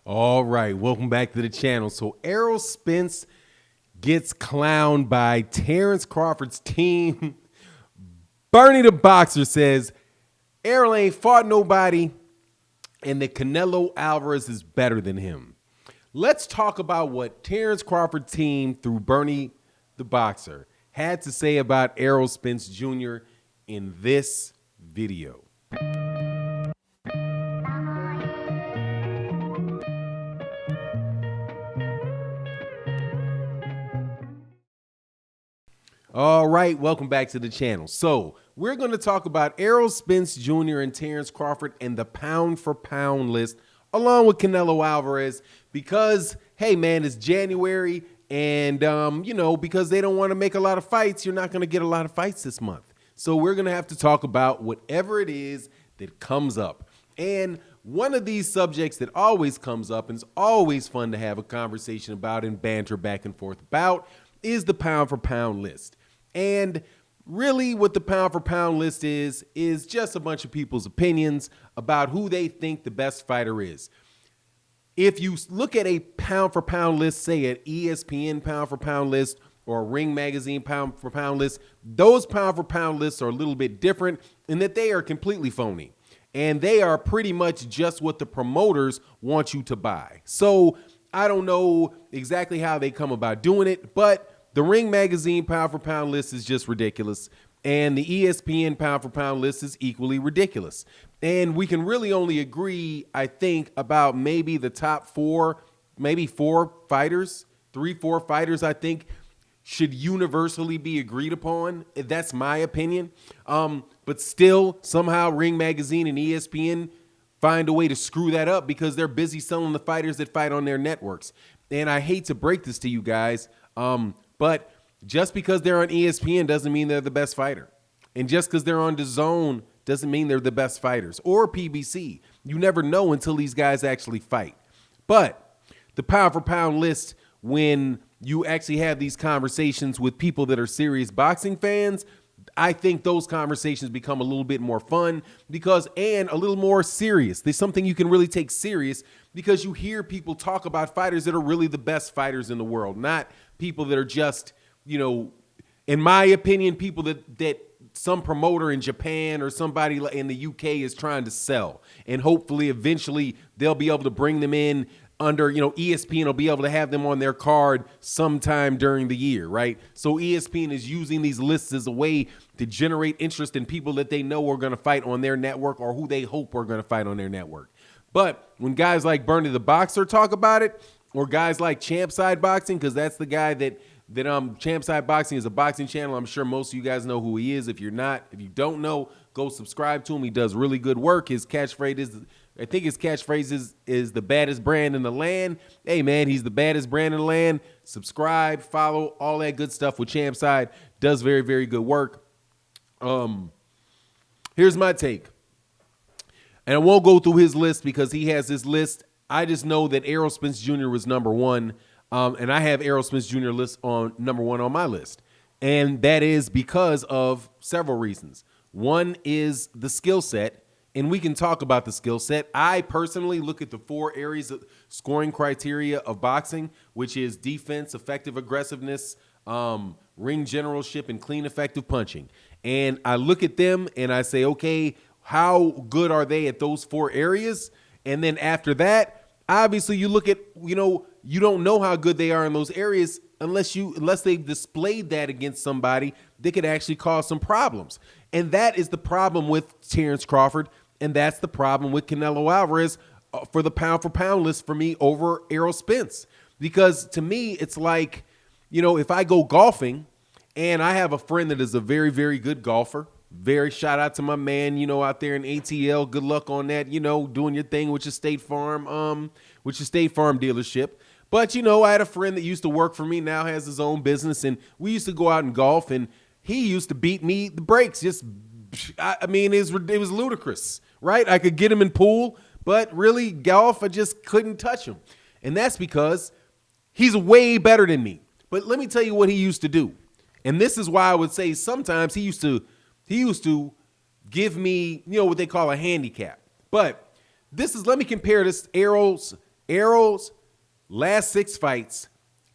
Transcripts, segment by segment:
All right, welcome back to the channel. So Errol Spence gets clowned by Terence Crawford's team. Bernie the Boxer says Errol ain't fought nobody and that Canelo Alvarez is better than him. Let's talk about what Terence Crawford's team through Bernie the Boxer had to say about Errol Spence Jr. in this video. All right, welcome back to the channel. So we're going to talk about Errol Spence Jr. and Terence Crawford and the pound-for-pound list, along with Canelo Alvarez, because, hey, man, it's January, and, because they don't want to make a lot of fights, you're not going to get a lot of fights this month. So we're going to have to talk about whatever it is that comes up. And one of these subjects that always comes up and is always fun to have a conversation about and banter back and forth about is the pound-for-pound list. And really what the pound-for-pound list is just a bunch of people's opinions about who they think the best fighter is. If you look at a pound-for-pound list, say an ESPN pound-for-pound list or a Ring Magazine pound-for-pound list, those pound-for-pound lists are a little bit different in that they are completely phony. And they are pretty much just what the promoters want you to buy. So I don't know exactly how they come about doing it, but the Ring Magazine pound-for-pound list is just ridiculous, and the ESPN pound-for-pound list is equally ridiculous. And we can really only agree, I think, about maybe the top maybe 4 fighters, 3-4 fighters, I think, should universally be agreed upon. That's my opinion. But still, somehow Ring Magazine and ESPN find a way to screw that up because they're busy selling the fighters that fight on their networks. And I hate to break this to you guys, but just because they're on ESPN doesn't mean they're the best fighter. And just because they're on DAZN doesn't mean they're the best fighters. Or PBC. You never know until these guys actually fight. But the pound-for-pound list, when you actually have these conversations with people that are serious boxing fans, I think those conversations become a little bit more fun and a little more serious. There's something you can really take serious because you hear people talk about fighters that are really the best fighters in the world, not people that are just, in my opinion, people that some promoter in Japan or somebody in the UK is trying to sell. And hopefully eventually they'll be able to bring them in under, ESPN will be able to have them on their card sometime during the year, right? So ESPN is using these lists as a way to generate interest in people that they know are going to fight on their network or who they hope are going to fight on their network. But when guys like Bernie the Boxer talk about it, or guys like Champside Boxing, because that's the guy that Champside Boxing is a boxing channel. I'm sure most of you guys know who he is. If you don't know, go subscribe to him. He does really good work. His catchphrase is the baddest brand in the land. Hey, man, he's the baddest brand in the land. Subscribe, follow, all that good stuff with Champside. Does very, very good work. Here's my take. And I won't go through his list because he has his list. I just know that Errol Spence Jr. was number 1. And I have Errol Spence Jr. list on number 1 on my list. And that is because of several reasons. One is the skill set. And we can talk about the skill set. I personally look at the 4 areas of scoring criteria of boxing, which is defense, effective aggressiveness, ring generalship, and clean, effective punching. And I look at them and I say, okay, how good are they at those 4 areas? And then after that, obviously you look at, you don't know how good they are in those areas unless they've displayed that against somebody that could actually cause some problems. And that is the problem with Terence Crawford. And that's the problem with Canelo Alvarez for the pound-for-pound list for me over Errol Spence. Because to me, it's like, if I go golfing and I have a friend that is a very, very good golfer, shout out to my man, out there in ATL. Good luck on that, doing your thing with your State Farm dealership. But, I had a friend that used to work for me, now has his own business, and we used to go out and golf, and he used to beat me the brakes. It was ludicrous. Right? I could get him in pool, but really golf, I just couldn't touch him. And that's because he's way better than me. But let me tell you what he used to do. And this is why I would say sometimes he used to give me, what they call a handicap. But let me compare this Errol Errol's last 6 fights,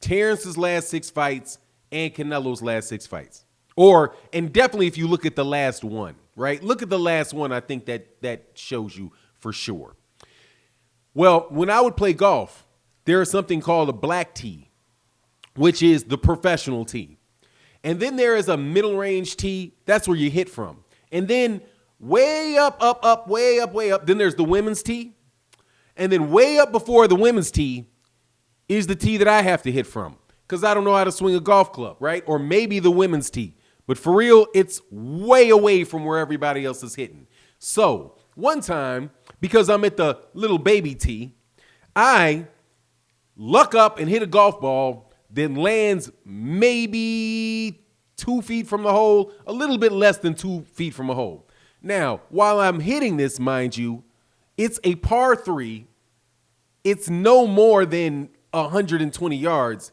Terence's last 6 fights, and Canelo's last 6 fights. And definitely if you look at the last one, right? Look at the last one. I think that shows you for sure. Well, when I would play golf, there is something called a black tee, which is the professional tee. And then there is a middle range tee. That's where you hit from. And then way up, way up. Then there's the women's tee. And then way up before the women's tee is the tee that I have to hit from because I don't know how to swing a golf club, right? Or maybe the women's tee. But for real, it's way away from where everybody else is hitting. So one time, because I'm at the little baby tee, I luck up and hit a golf ball, then lands maybe 2 feet from the hole, a little bit less than 2 feet from a hole. Now, while I'm hitting this, mind you, it's a par 3. It's no more than 120 yards.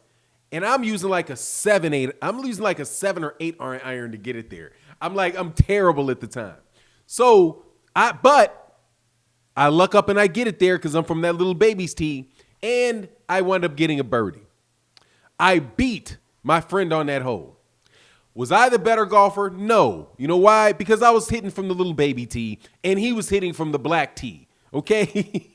And I'm using like a 7-8. I'm using like a 7 or 8 iron to get it there. I'm terrible at the time. So I luck up and I get it there because I'm from that little baby's tee. And I wound up getting a birdie. I beat my friend on that hole. Was I the better golfer? No. You know why? Because I was hitting from the little baby tee and he was hitting from the black tee. Okay?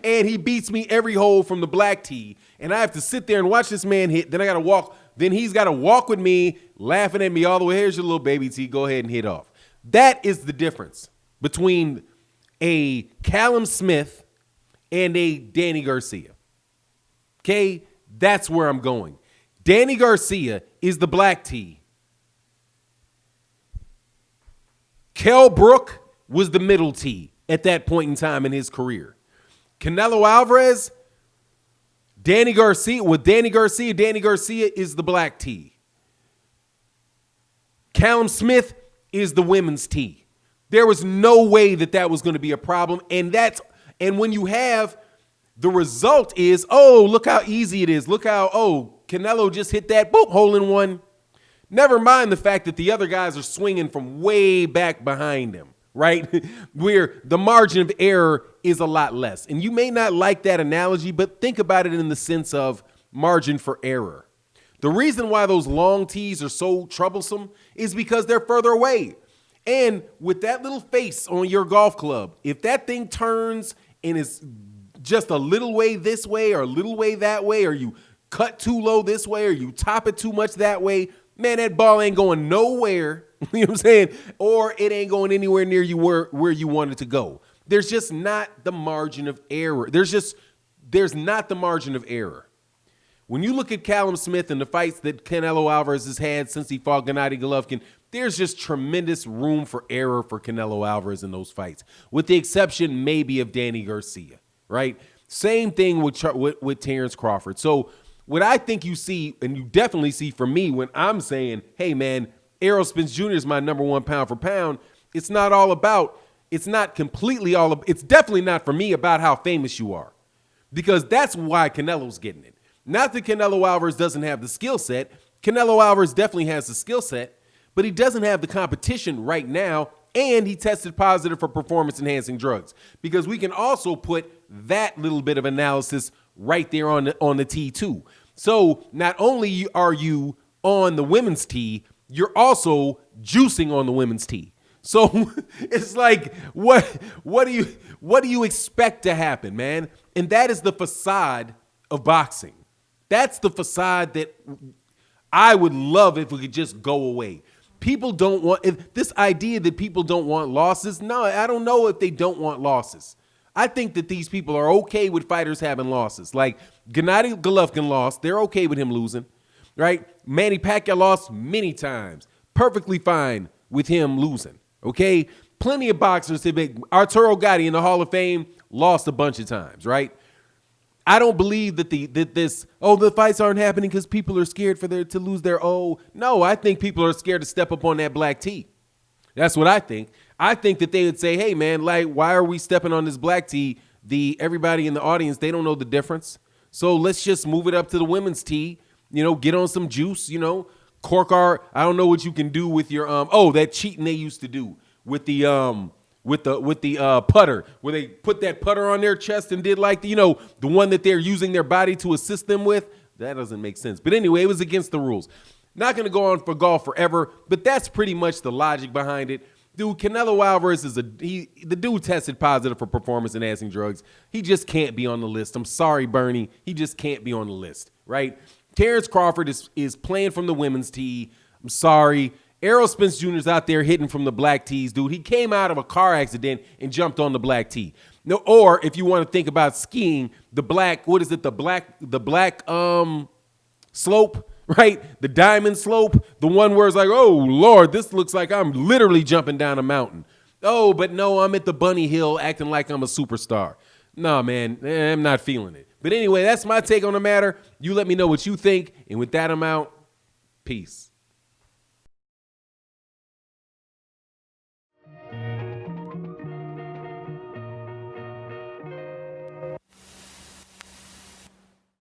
And he beats me every hole from the black tee. And I have to sit there and watch this man hit. Then I got to walk. Then he's got to walk with me, laughing at me all the way. Here's your little baby tee. Go ahead and hit off. That is the difference between a Callum Smith and a Danny Garcia. Okay? That's where I'm going. Danny Garcia is the black tee. Kell Brook was the middle tee at that point in time in his career. Canelo Alvarez, Danny Garcia is the black tee. Callum Smith is the women's tee. There was no way that was going to be a problem. And when you have the result is, oh, look how easy it is. Look how, Canelo just hit that, boop, hole in one. Never mind the fact that the other guys are swinging from way back behind him, right? Where the margin of error is a lot less. And you may not like that analogy, but think about it in the sense of margin for error. The reason why those long tees are so troublesome is because they're further away. And with that little face on your golf club, if that thing turns and is just a little way this way or a little way that way, or you cut too low this way or you top it too much that way, man, that ball ain't going nowhere. You know what I'm saying? Or it ain't going anywhere near you where you want it to go. There's just not the margin of error. There's not the margin of error. When you look at Callum Smith and the fights that Canelo Alvarez has had since he fought Gennady Golovkin, there's just tremendous room for error for Canelo Alvarez in those fights, with the exception maybe of Danny Garcia, right? Same thing with Terence Crawford. So what I think you see, and you definitely see from me when I'm saying, hey, man, Errol Spence Jr. is my number one pound for pound, it's definitely not for me about how famous you are, because that's why Canelo's getting it. Not that Canelo Alvarez doesn't have the skill set. Canelo Alvarez definitely has the skill set, but he doesn't have the competition right now, and he tested positive for performance-enhancing drugs, because we can also put that little bit of analysis right there on the tee too. So not only are you on the women's tee, you're also juicing on the women's tee. So it's like, what do you expect to happen, man? And that is the facade of boxing. That's the facade that I would love if we could just go away. People don't want this idea that people don't want losses. No, I don't know if they don't want losses. I think that these people are okay with fighters having losses. Like Gennady Golovkin lost. They're okay with him losing, right? Manny Pacquiao lost many times. Perfectly fine with him losing, okay? Plenty of boxers have been. Arturo Gatti in the Hall of Fame lost a bunch of times, right? I don't believe that the fights aren't happening because people are scared to lose their No, I think people are scared to step up on that black tee. That's what I think. I think that they would say, hey, man, like, why are we stepping on this black tee? Everybody in the audience, they don't know the difference. So let's just move it up to the women's tee, get on some juice, cork I don't know what you can do with your, that cheating they used to do with the with the putter, where they put that putter on their chest and did like the one that they're using their body to assist them with. That doesn't make sense. But anyway, it was against the rules. Not going to go on for golf forever, but that's pretty much the logic behind it. Dude, Canelo Alvarez the dude tested positive for performance-enhancing drugs. He just can't be on the list. I'm sorry, Bernie. He just can't be on the list, right? Terence Crawford is playing from the women's tee. I'm sorry. Errol Spence Jr. is out there hitting from the black tees, dude. He came out of a car accident and jumped on the black tee. No, or if you want to think about skiing, the black slope, right? The diamond slope, the one where it's like, oh, Lord, this looks like I'm literally jumping down a mountain. Oh, but no, I'm at the bunny hill acting like I'm a superstar. No, man, I'm not feeling it. But anyway, that's my take on the matter. You let me know what you think. And with that, I'm out. Peace.